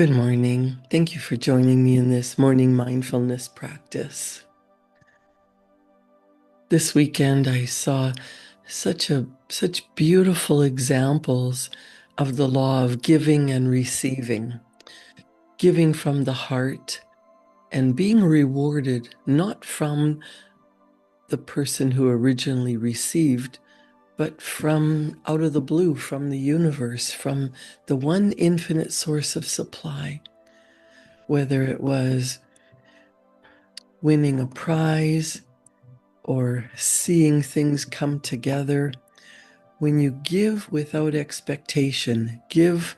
Good morning. Thank you for joining me in this morning mindfulness practice. This weekend I saw such beautiful examples of the law of giving and receiving, giving from the heart and being rewarded not from the person who originally received, but from out of the blue, from the universe, from the one infinite source of supply, whether it was winning a prize or seeing things come together. When you give without expectation, give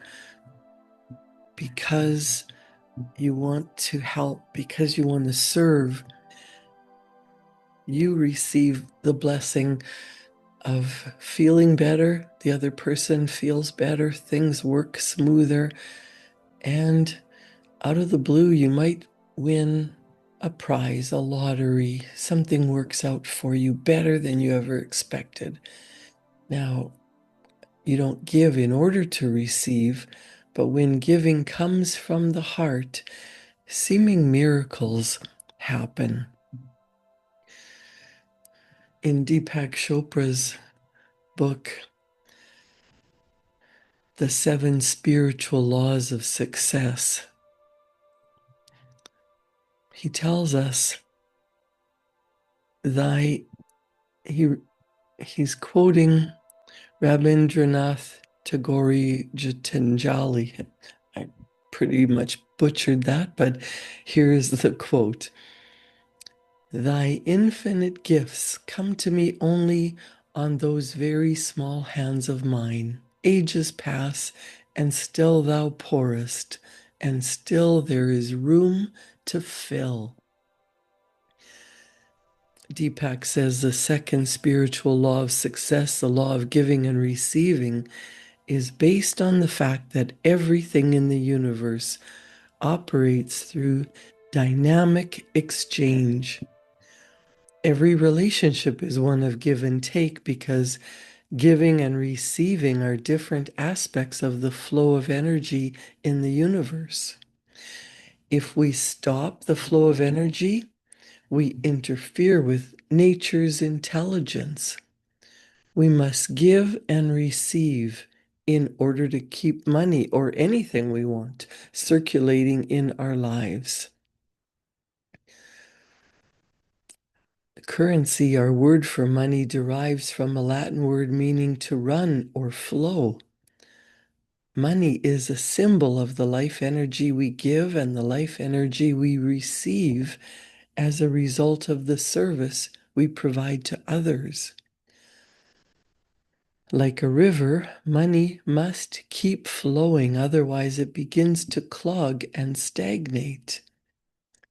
because you want to help, because you want to serve, you receive the blessing of feeling better. The other person feels better, things work smoother, and out of the blue, you might win a prize, a lottery. Something works out for you better than you ever expected. Now, you don't give in order to receive, but when giving comes from the heart, seeming miracles happen. In Deepak Chopra's book, The Seven Spiritual Laws of Success, he tells us thy he's quoting Rabindranath Tagore Gitanjali. I pretty much butchered that, but here's the quote. Thy infinite gifts come to me only on those very small hands of mine. Ages pass, and still thou pourest, and still there is room to fill. Deepak says the second spiritual law of success, the law of giving and receiving, is based on the fact that everything in the universe operates through dynamic exchange. Every relationship is one of give and take because giving and receiving are different aspects of the flow of energy in the universe. If we stop the flow of energy, we interfere with nature's intelligence. We must give and receive in order to keep money or anything we want circulating in our lives. Currency, our word for money, derives from a Latin word meaning to run or flow. Money is a symbol of the life energy we give and the life energy we receive as a result of the service we provide to others. Like a river, money must keep flowing, otherwise it begins to clog and stagnate.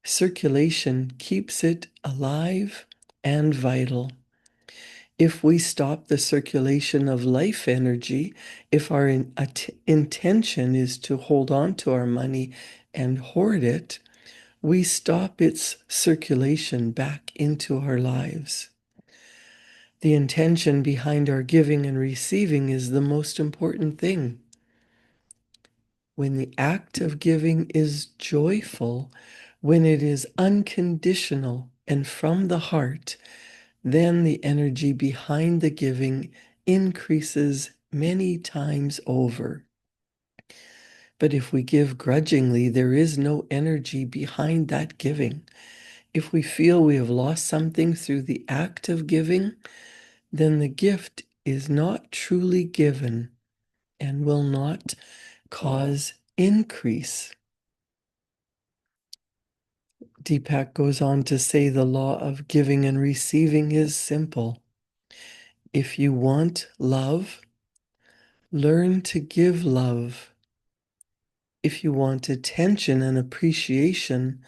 Circulation keeps it alive and vital. If we stop the circulation of life energy, if our intention is to hold on to our money and hoard it, we stop its circulation back into our lives. The intention behind our giving and receiving is the most important thing. When the act of giving is joyful, when it is unconditional and from the heart, then the energy behind the giving increases many times over. But if we give grudgingly, there is no energy behind that giving. If we feel we have lost something through the act of giving, then the gift is not truly given and will not cause increase. Deepak goes on to say the law of giving and receiving is simple. If you want love, learn to give love. If you want attention and appreciation,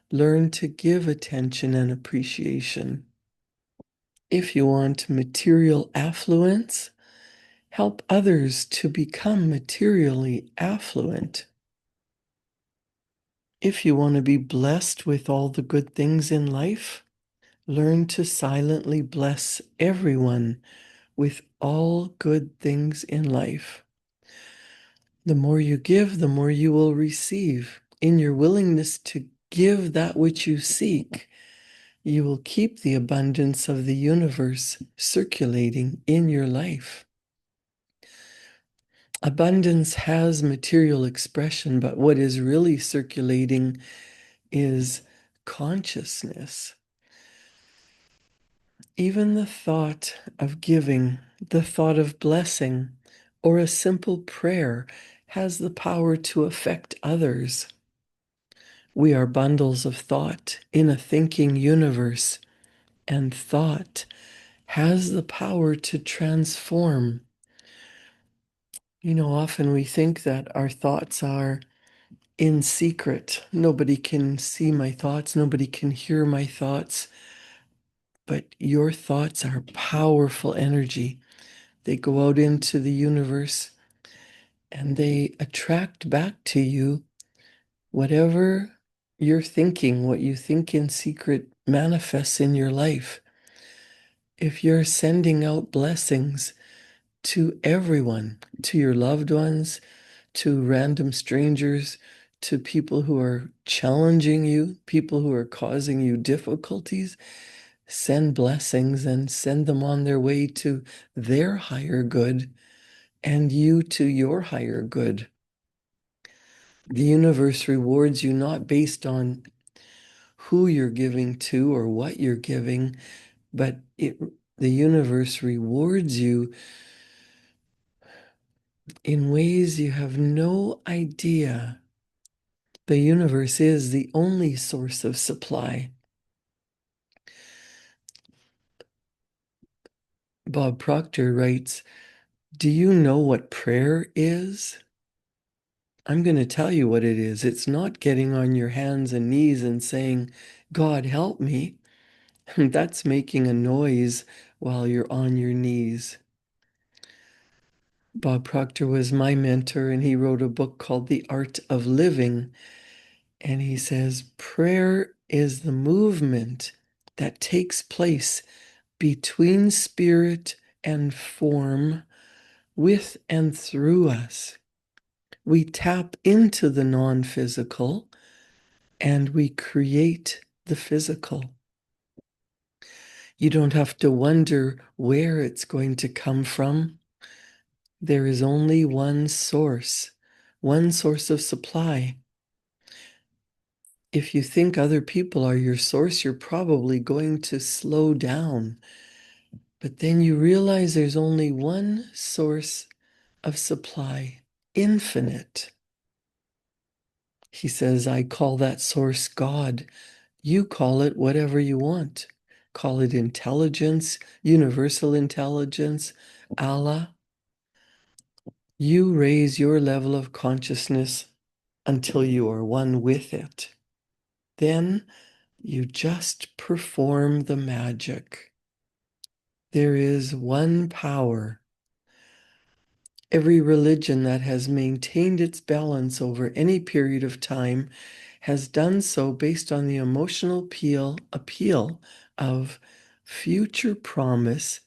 learn to give attention and appreciation. If you want material affluence, help others to become materially affluent. If you want to be blessed with all the good things in life, learn to silently bless everyone with all good things in life. The more you give, the more you will receive. In your willingness to give that which you seek, you will keep the abundance of the universe circulating in your life. Abundance has material expression, but what is really circulating is consciousness. Even the thought of giving, the thought of blessing, or a simple prayer has the power to affect others. We are bundles of thought in a thinking universe, and thought has the power to transform. Often we think that our thoughts are in secret. Nobody can see my thoughts, nobody can hear my thoughts. But your thoughts are powerful energy. They go out into the universe and they attract back to you whatever you're thinking, what you think in secret manifests in your life. If you're sending out blessings to everyone, to your loved ones, to random strangers, to people who are challenging you, people who are causing you difficulties, send blessings and send them on their way to their higher good and you to your higher good. The universe rewards you not based on who you're giving to or what you're giving, but the universe rewards you in ways you have no idea. The universe is the only source of supply. Bob Proctor writes, "Do you know what prayer is?" I'm going to tell you what it is. It's not getting on your hands and knees and saying, "God, help me." That's making a noise while you're on your knees. Bob Proctor was my mentor, and he wrote a book called The Art of Living. And he says, prayer is the movement that takes place between spirit and form, with and through us. We tap into the non-physical and we create the physical. You don't have to wonder where it's going to come from. There is only one source of supply. If you think other people are your source, you're probably going to slow down. But then you realize there's only one source of supply, infinite. He says, I call that source God. You call it whatever you want. Call it intelligence, universal intelligence, Allah. You raise your level of consciousness until you are one with it. Then you just perform the magic. There is one power. Every religion that has maintained its balance over any period of time has done so based on the emotional appeal of future promise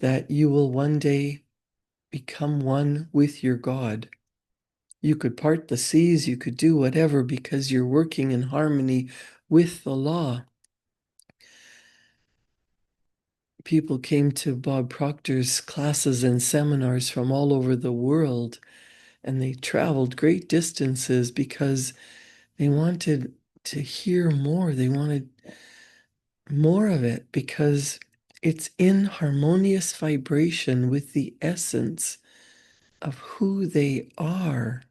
that you will one day become one with your God. You could part the seas, you could do whatever because you're working in harmony with the law. People came to Bob Proctor's classes and seminars from all over the world, and they traveled great distances because they wanted to hear more. They wanted more of it because it's in harmonious vibration with the essence of who they are.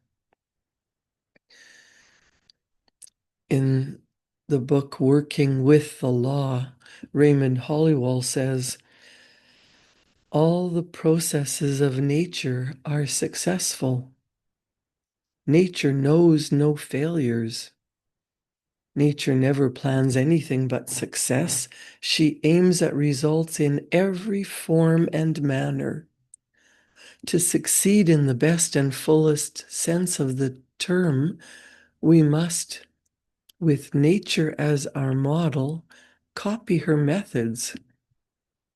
In the book Working with the Law, Raymond Hollywell says, all the processes of nature are successful. Nature knows no failures. Nature never plans anything but success. She aims at results in every form and manner. To succeed in the best and fullest sense of the term, we must, with nature as our model, copy her methods.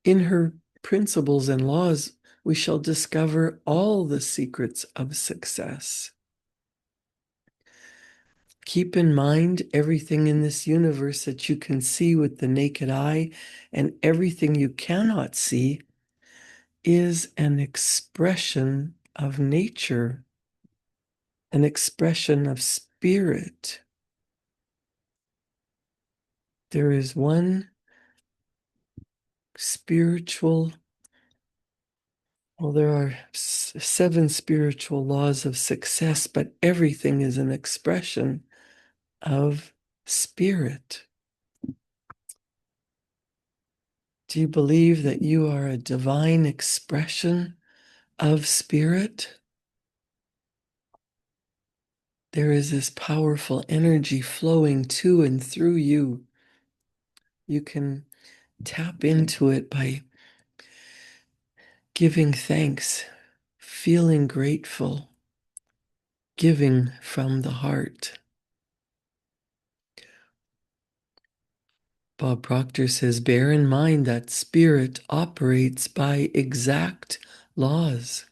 In her principles and laws, we shall discover all the secrets of success. Keep in mind everything in this universe that you can see with the naked eye and everything you cannot see is an expression of nature, an expression of spirit. There is one spiritual, well, there are 7 spiritual laws of success, but everything is an expression of spirit. Do you believe that you are a divine expression of spirit? There is this powerful energy flowing to and through you. You can tap into it by giving thanks, feeling grateful, giving from the heart. Bob Proctor says, bear in mind that spirit operates by exact laws.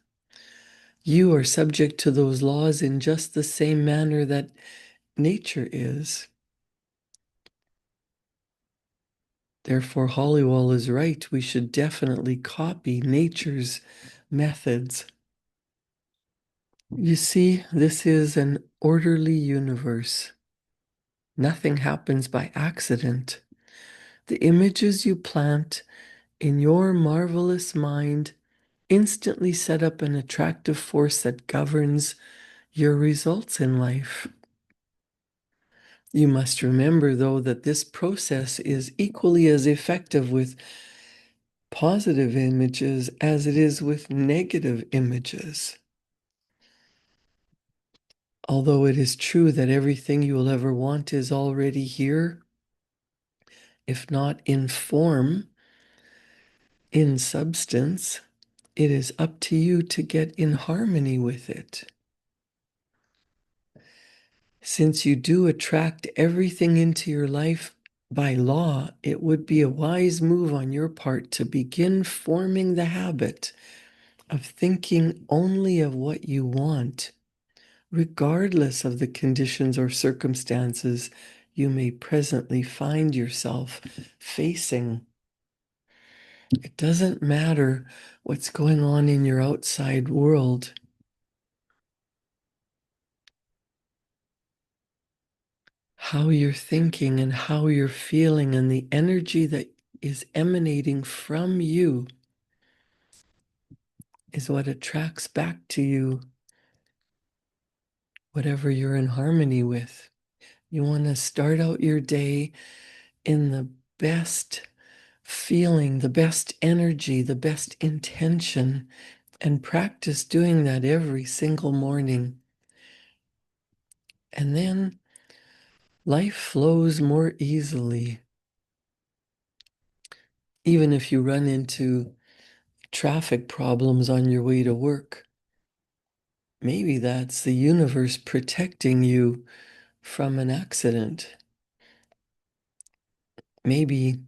You are subject to those laws in just the same manner that nature is. Therefore, Hollywell is right. We should definitely copy nature's methods. You see, this is an orderly universe. Nothing happens by accident. The images you plant in your marvelous mind instantly set up an attractive force that governs your results in life. You must remember, though, that this process is equally as effective with positive images as it is with negative images. Although it is true that everything you will ever want is already here, if not in form, in substance, it is up to you to get in harmony with it. Since you do attract everything into your life by law, it would be a wise move on your part to begin forming the habit of thinking only of what you want, regardless of the conditions or circumstances you may presently find yourself facing. It doesn't matter what's going on in your outside world. How you're thinking and how you're feeling and the energy that is emanating from you is what attracts back to you whatever you're in harmony with. You want to start out your day in the best feeling, the best energy, the best intention, and practice doing that every single morning. And then life flows more easily. Even if you run into traffic problems on your way to work, maybe that's the universe protecting you from an accident. Maybe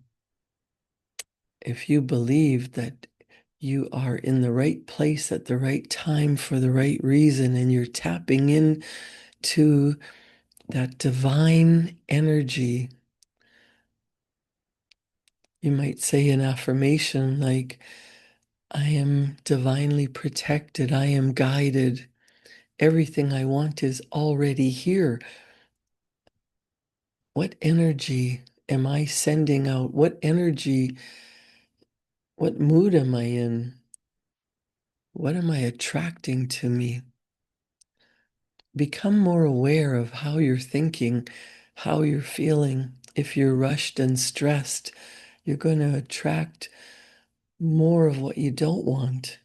if you believe that you are in the right place at the right time for the right reason, and you're tapping in to that divine energy, you might say an affirmation like, I am divinely protected, I am guided, everything I want is already here. What energy am I sending out? What energy, what mood am I in? What am I attracting to me? Become more aware of how you're thinking, how you're feeling. If you're rushed and stressed, you're going to attract more of what you don't want.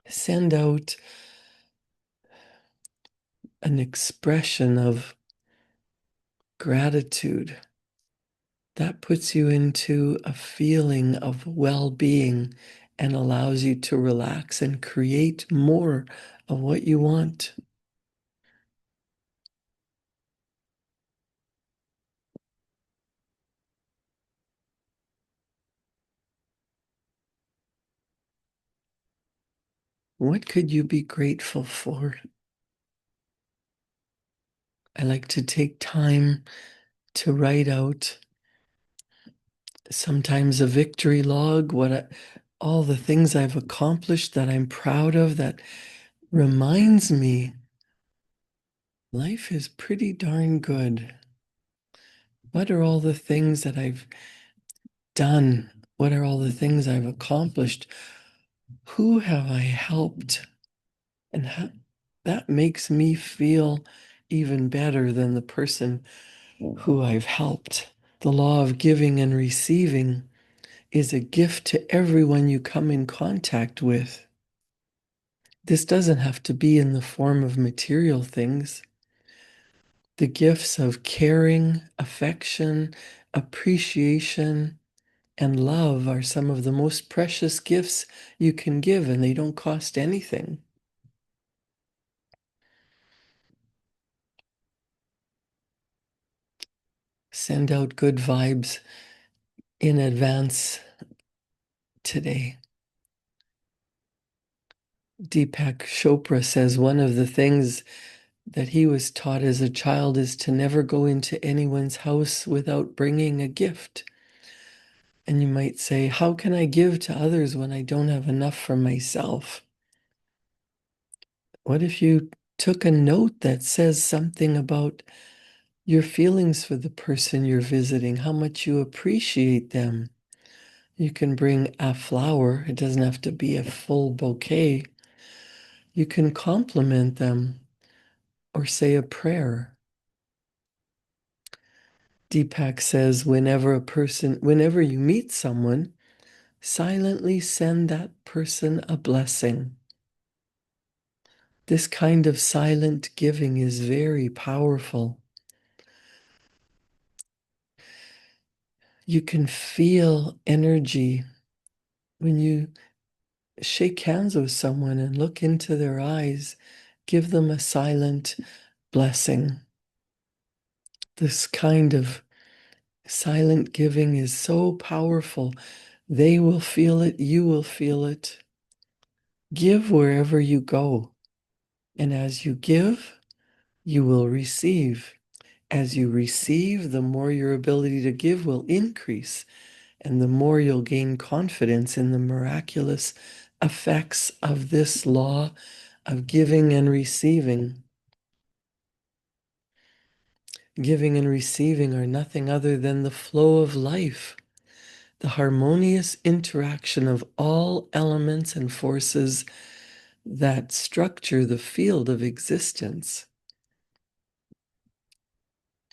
Send out an expression of gratitude. That puts you into a feeling of well-being and allows you to relax and create more of what you want. What could you be grateful for? I like to take time to write out sometimes a victory log, all the things I've accomplished that I'm proud of that reminds me life is pretty darn good. What are all the things that I've done? What are all the things I've accomplished? Who have I helped? And that makes me feel even better than the person who I've helped. The law of giving and receiving is a gift to everyone you come in contact with. This doesn't have to be in the form of material things. The gifts of caring, affection, appreciation, and love are some of the most precious gifts you can give, and they don't cost anything. Send out good vibes in advance today. Deepak Chopra says one of the things that he was taught as a child is to never go into anyone's house without bringing a gift. And you might say, how can I give to others when I don't have enough for myself? What if you took a note that says something about your feelings for the person you're visiting, how much you appreciate them? You can bring a flower, it doesn't have to be a full bouquet. You can compliment them or say a prayer. Deepak says, whenever you meet someone, silently send that person a blessing. This kind of silent giving is very powerful. You can feel energy when you shake hands with someone and look into their eyes, give them a silent blessing. This kind of silent giving is so powerful. They will feel it, you will feel it. Give wherever you go. And as you give, you will receive. As you receive, the more your ability to give will increase, and the more you'll gain confidence in the miraculous effects of this law of giving and receiving. Giving and receiving are nothing other than the flow of life, the harmonious interaction of all elements and forces that structure the field of existence.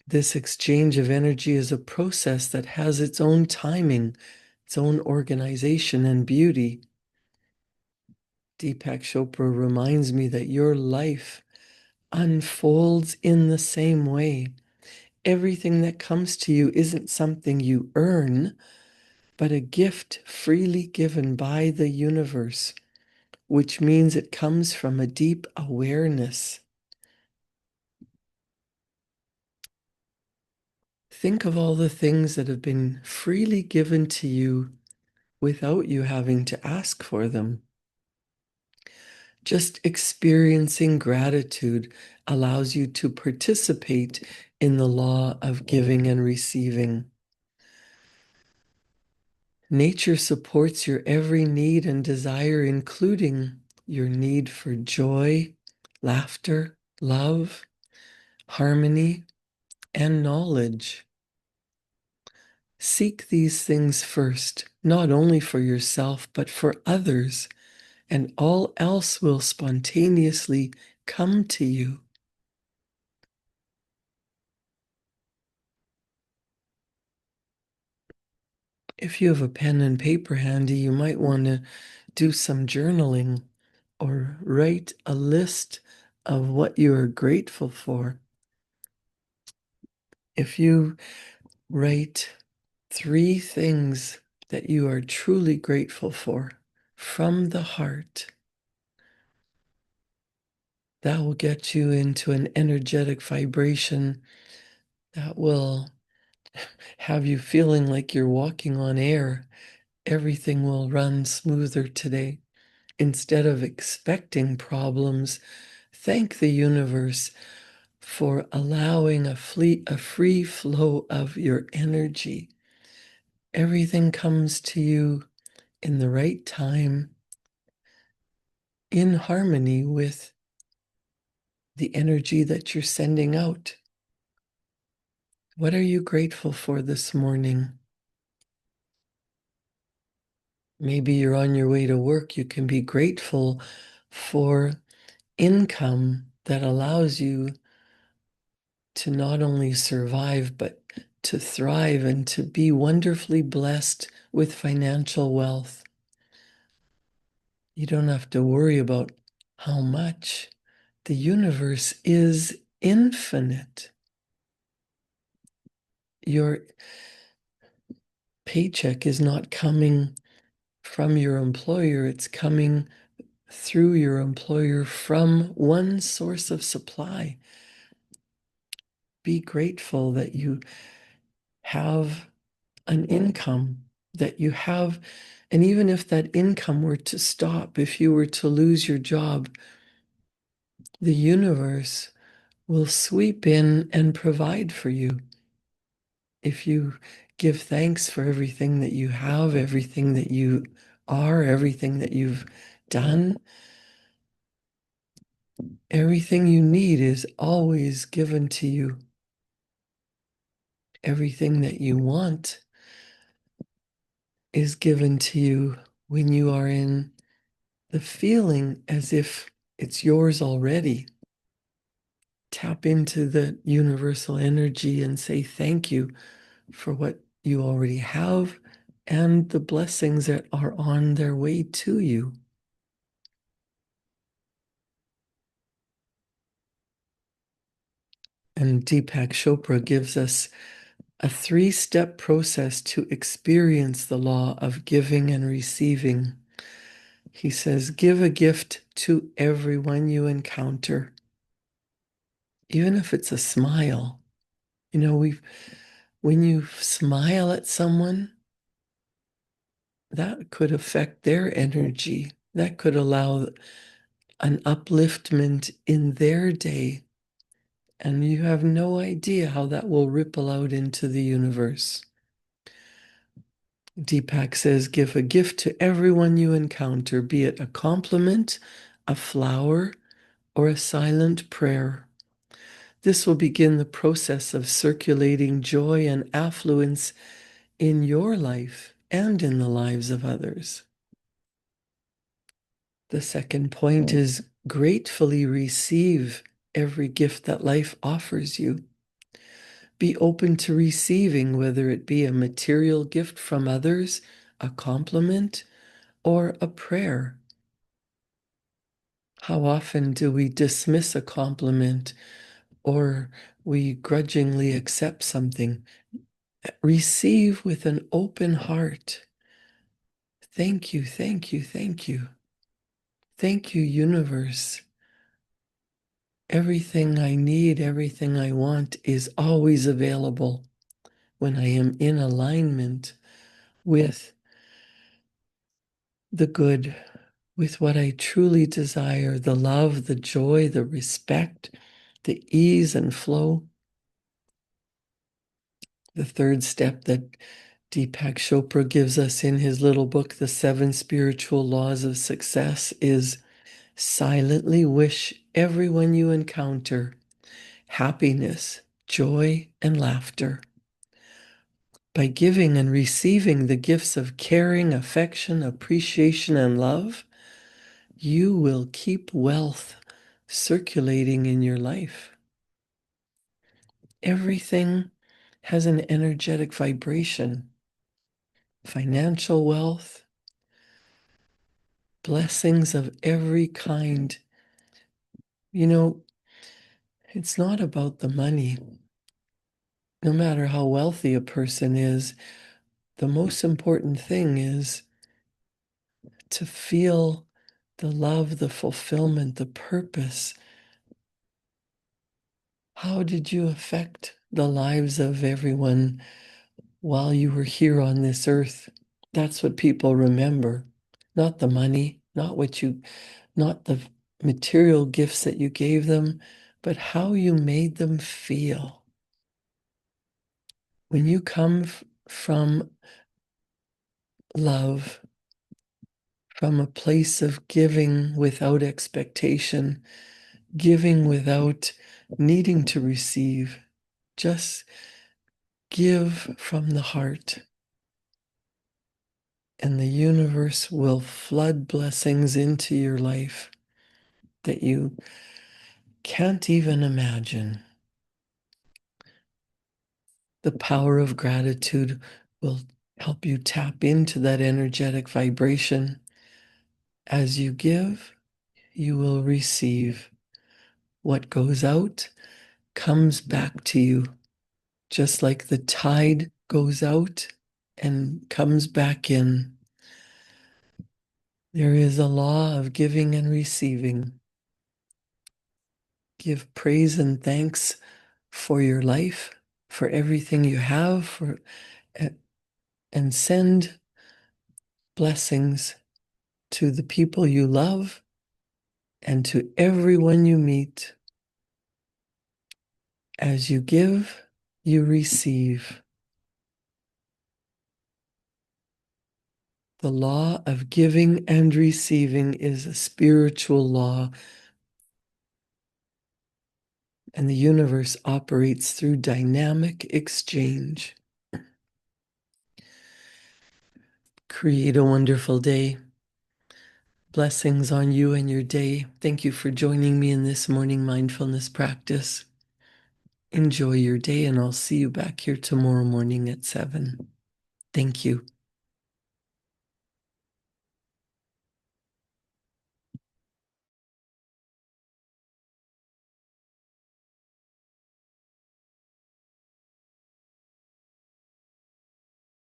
This exchange of energy is a process that has its own timing, its own organization and beauty. Deepak Chopra reminds me that your life unfolds in the same way. Everything that comes to you isn't something you earn, but a gift freely given by the universe, which means it comes from a deep awareness. Think of all the things that have been freely given to you without you having to ask for them. Just experiencing gratitude allows you to participate in the law of giving and receiving. Nature supports your every need and desire, including your need for joy, laughter, love, harmony, and knowledge. Seek these things first, not only for yourself, but for others, and all else will spontaneously come to you. If you have a pen and paper handy, you might want to do some journaling or write a list of what you are grateful for. If you write 3 things that you are truly grateful for from the heart, that will get you into an energetic vibration that will have you feeling like you're walking on air. Everything will run smoother today. instead of expecting problems, thank the universe for allowing a free flow of your energy. Everything comes to you in the right time, in harmony with the energy that you're sending out. What are you grateful for this morning? Maybe you're on your way to work. You can be grateful for income that allows you to not only survive, but to thrive and to be wonderfully blessed with financial wealth. You don't have to worry about how much. The universe is infinite. Your paycheck is not coming from your employer, it's coming through your employer from one source of supply. Be grateful that you have an income, that you have, and even if that income were to stop, if you were to lose your job, the universe will sweep in and provide for you. If you give thanks for everything that you have, everything that you are, everything that you've done, everything you need is always given to you. Everything that you want is given to you when you are in the feeling as if it's yours already. Tap into the universal energy and say thank you for what you already have and the blessings that are on their way to you. And Deepak Chopra gives us a 3-step process to experience the law of giving and receiving. He says, give a gift to everyone you encounter, even if it's a smile. You know, when you smile at someone, that could affect their energy. That could allow an upliftment in their day. And you have no idea how that will ripple out into the universe. Deepak says, give a gift to everyone you encounter, be it a compliment, a flower, or a silent prayer. This will begin the process of circulating joy and affluence in your life and in the lives of others. The second point is gratefully receive every gift that life offers you. Be open to receiving, whether it be a material gift from others, a compliment, or a prayer. How often do we dismiss a compliment or we grudgingly accept something? Receive with an open heart. Thank you, thank you, thank you. Thank you, universe. Everything I need, everything I want is always available when I am in alignment with the good, with what I truly desire, the love, the joy, the respect, the ease and flow. The third step that Deepak Chopra gives us in his little book, The 7 Spiritual Laws of Success, is silently wish everyone you encounter happiness, joy, and laughter. By giving and receiving the gifts of caring, affection, appreciation, and love, you will keep wealth circulating in your life. Everything has an energetic vibration. Financial wealth, blessings of every kind. You know, it's not about the money. No matter how wealthy a person is, the most important thing is to feel the love, the fulfillment, the purpose. How did you affect the lives of everyone while you were here on this earth? That's what people remember, not the money, not not the material gifts that you gave them, but how you made them feel. When you come from love, from a place of giving without expectation, giving without needing to receive, just give from the heart, and the universe will flood blessings into your life that you can't even imagine. The power of gratitude will help you tap into that energetic vibration. As you give, you will receive. What goes out comes back to you, just like the tide goes out and comes back in. There is a law of giving and receiving. Give praise and thanks for your life, for everything you have, and send blessings to the people you love and to everyone you meet. As you give, you receive. The law of giving and receiving is a spiritual law, and the universe operates through dynamic exchange. Create a wonderful day. Blessings on you and your day. Thank you for joining me in this morning mindfulness practice. Enjoy your day, and I'll see you back here tomorrow morning at 7. Thank you.